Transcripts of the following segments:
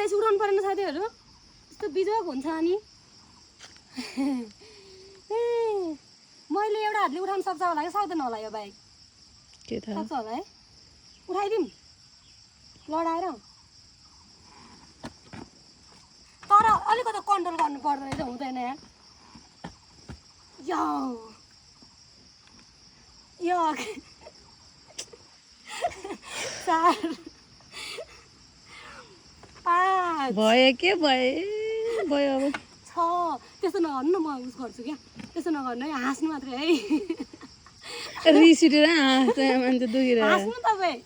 guys उडाउनु परेन साथीहरु यस्तो बिजोग हुन्छ अनि मैले एउटा हातले उठाउन सक्छ होला कि सक्दैन होला यो बाइक के थाहा सक्छ होला है उठाइदिम लडाएर तर अलिकति कन्ट्रोल गर्नु पर्दैन रहेछ हुँदैन यार यो 4 5 भयो के भयो अब 6 त्यस्तो नगर्नु न म उस गर्छु क्या त्यस्तो नगर्नु है हाँस्नु मात्रै है रिस उठेर हाँस्छ मान्छे दुखिरहेको हाँस्नु तपाईँ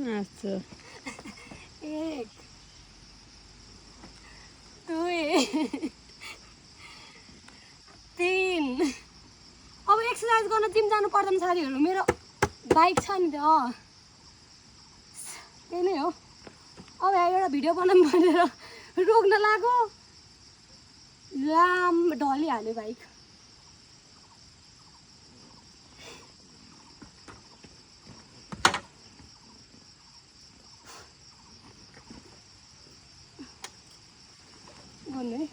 हाँस्छु 1 2 3 अब एक्सर्साइज गर्न जिम जानु पर्दैन साथीहरु मेरो बाइक छ नि त त्यही नै हो अब एउटा भिडियो बनाउनु भनेर रोक्न लाग्यो लाम ढलिहाल्यो बाइक भन्नु है